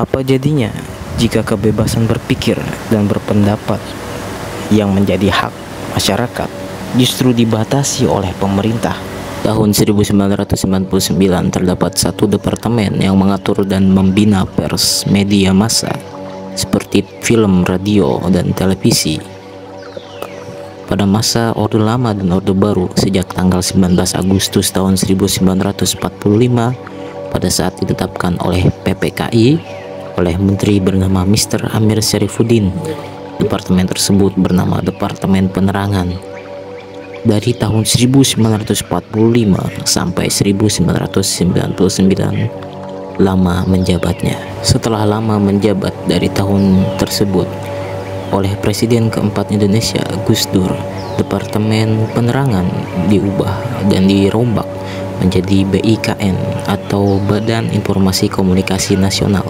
Apa jadinya jika kebebasan berpikir dan berpendapat yang menjadi hak masyarakat justru dibatasi oleh pemerintah? Tahun 1999 terdapat satu departemen yang mengatur dan membina pers media massa seperti film, radio, dan televisi. Pada masa Orde Lama dan Orde Baru sejak tanggal 19 Agustus tahun 1945 pada saat ditetapkan oleh PPKI oleh Menteri bernama Mr. Amir Syarifuddin. Departemen tersebut bernama Departemen Penerangan. Dari tahun 1945 sampai 1999 lama menjabatnya. Setelah lama menjabat dari tahun tersebut oleh Presiden keempat Indonesia Gus Dur, Departemen Penerangan diubah dan dirombak menjadi BIKN atau Badan Informasi Komunikasi Nasional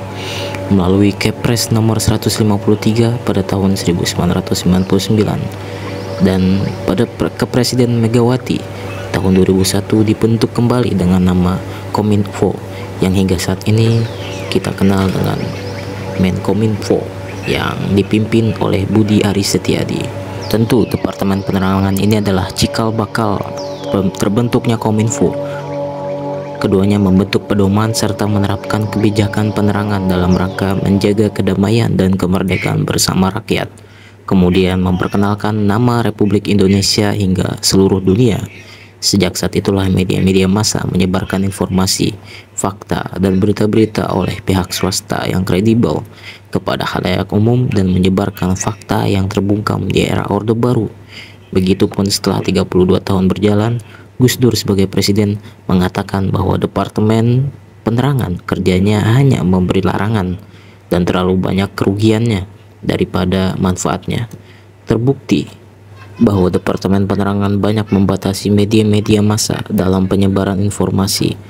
melalui Kepres nomor 153 pada tahun 1999, dan pada Kepresiden Megawati tahun 2001 dibentuk kembali dengan nama Kominfo yang hingga saat ini kita kenal dengan Menkominfo yang dipimpin oleh Budi Aris Setiadi. Tentu Departemen Penerangan ini adalah cikal bakal terbentuknya Kominfo. Keduanya membentuk pedoman serta menerapkan kebijakan penerangan dalam rangka menjaga kedamaian dan kemerdekaan bersama rakyat. Kemudian memperkenalkan nama Republik Indonesia hingga seluruh dunia. Sejak saat itulah media-media massa menyebarkan informasi, fakta, dan berita-berita oleh pihak swasta yang kredibel kepada khalayak umum dan menyebarkan fakta yang terbungkam di era Orde Baru. Begitupun setelah 32 tahun berjalan, Gus Dur sebagai presiden mengatakan bahwa Departemen Penerangan kerjanya hanya memberi larangan dan terlalu banyak kerugiannya daripada manfaatnya. Terbukti bahwa Departemen Penerangan banyak membatasi media-media massa dalam penyebaran informasi,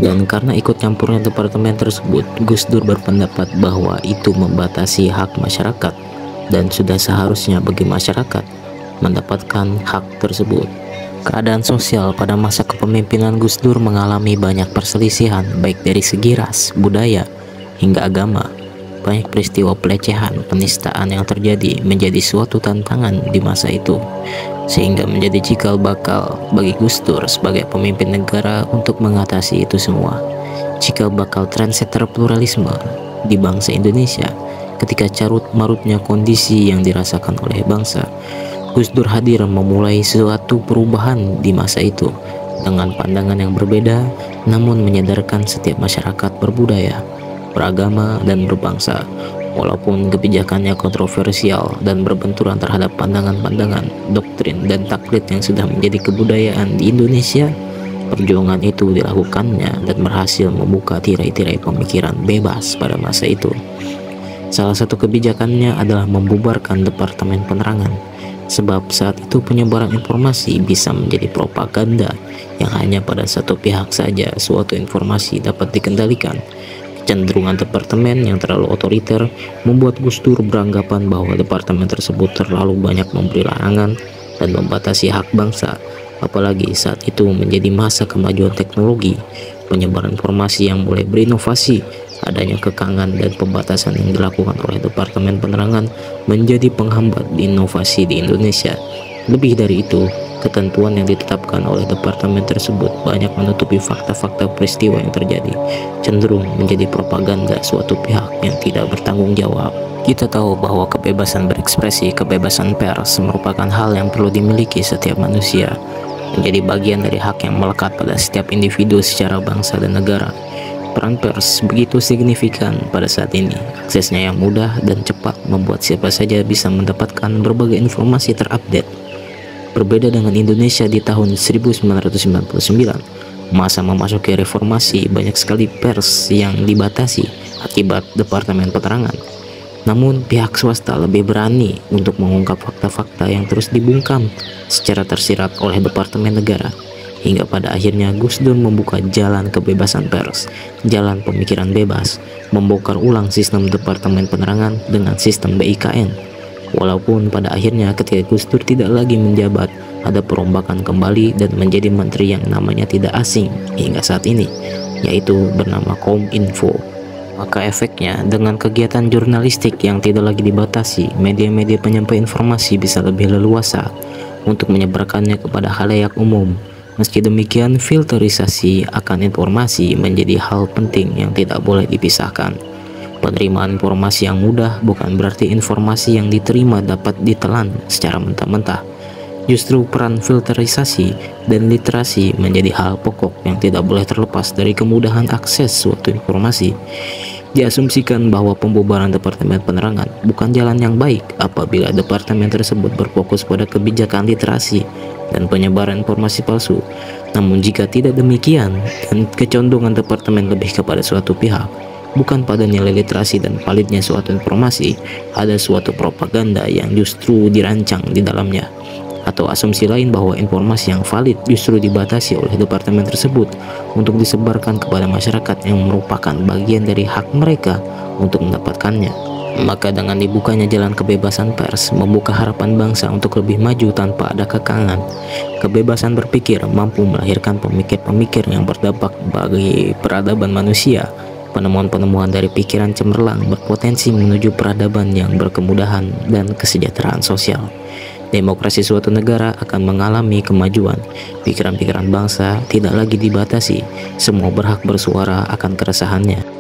dan karena ikut campurnya departemen tersebut, Gus Dur berpendapat bahwa itu membatasi hak masyarakat dan sudah seharusnya bagi masyarakat mendapatkan hak tersebut. Keadaan sosial pada masa kepemimpinan Gus Dur mengalami banyak perselisihan baik dari segi ras, budaya, hingga agama. Banyak peristiwa pelecehan, penistaan yang terjadi menjadi suatu tantangan di masa itu, sehingga menjadi cikal bakal bagi Gus Dur sebagai pemimpin negara untuk mengatasi itu semua. Cikal bakal trendsetter pluralisme di bangsa Indonesia ketika carut marutnya kondisi yang dirasakan oleh bangsa. Gus Dur hadir memulai suatu perubahan di masa itu dengan pandangan yang berbeda, namun menyadarkan setiap masyarakat berbudaya, beragama, dan berbangsa. Walaupun kebijakannya kontroversial dan berbenturan terhadap pandangan-pandangan, doktrin, dan taklid yang sudah menjadi kebudayaan di Indonesia, perjuangan itu dilakukannya dan berhasil membuka tirai-tirai pemikiran bebas pada masa itu. Salah satu kebijakannya adalah membubarkan Departemen Penerangan, sebab saat itu penyebaran informasi bisa menjadi propaganda yang hanya pada satu pihak saja suatu informasi dapat dikendalikan. Kecenderungan departemen yang terlalu otoriter membuat Gus Dur beranggapan bahwa departemen tersebut terlalu banyak memberi larangan dan membatasi hak bangsa, apalagi saat itu menjadi masa kemajuan teknologi, penyebaran informasi yang mulai berinovasi. Adanya kekangan dan pembatasan yang dilakukan oleh Departemen Penerangan menjadi penghambat inovasi di Indonesia. Lebih dari itu, ketentuan yang ditetapkan oleh departemen tersebut banyak menutupi fakta-fakta peristiwa yang terjadi, cenderung menjadi propaganda suatu pihak yang tidak bertanggung jawab. Kita tahu bahwa kebebasan berekspresi, kebebasan pers merupakan hal yang perlu dimiliki setiap manusia, menjadi bagian dari hak yang melekat pada setiap individu secara bangsa dan negara. Peran pers begitu signifikan pada saat ini. Aksesnya yang mudah dan cepat membuat siapa saja bisa mendapatkan berbagai informasi terupdate. Berbeda dengan Indonesia di tahun 1999, masa memasuki reformasi, banyak sekali pers yang dibatasi akibat Departemen Penerangan. Namun pihak swasta lebih berani untuk mengungkap fakta-fakta yang terus dibungkam secara tersirat oleh Departemen Negara. Hingga pada akhirnya Gus Dur membuka jalan kebebasan pers, jalan pemikiran bebas, membongkar ulang sistem Departemen Penerangan dengan sistem BIKN. Walaupun pada akhirnya ketika Gus Dur tidak lagi menjabat, ada perombakan kembali dan menjadi menteri yang namanya tidak asing hingga saat ini, yaitu bernama Kominfo. Maka efeknya, dengan kegiatan jurnalistik yang tidak lagi dibatasi, media-media penyampai informasi bisa lebih leluasa untuk menyebarkannya kepada khalayak umum. Meski demikian, filterisasi akan informasi menjadi hal penting yang tidak boleh dipisahkan. Penerimaan informasi yang mudah bukan berarti informasi yang diterima dapat ditelan secara mentah-mentah. Justru peran filterisasi dan literasi menjadi hal pokok yang tidak boleh terlepas dari kemudahan akses suatu informasi. Diasumsikan bahwa pembubaran Departemen Penerangan bukan jalan yang baik apabila departemen tersebut berfokus pada kebijakan literasi dan penyebaran informasi palsu. Namun jika tidak demikian dan kecondongan departemen lebih kepada suatu pihak, bukan pada nilai literasi dan validnya suatu informasi, ada suatu propaganda yang justru dirancang di dalamnya. Atau asumsi lain bahwa informasi yang valid justru dibatasi oleh departemen tersebut untuk disebarkan kepada masyarakat yang merupakan bagian dari hak mereka untuk mendapatkannya. Maka dengan dibukanya jalan kebebasan pers membuka harapan bangsa untuk lebih maju tanpa ada kekangan. Kebebasan berpikir mampu melahirkan pemikir-pemikir yang berdampak bagi peradaban manusia. Penemuan-penemuan dari pikiran cemerlang berpotensi menuju peradaban yang berkemudahan dan kesejahteraan sosial. Demokrasi suatu negara akan mengalami kemajuan. Pikiran-pikiran bangsa tidak lagi dibatasi. Semua berhak bersuara akan keresahannya.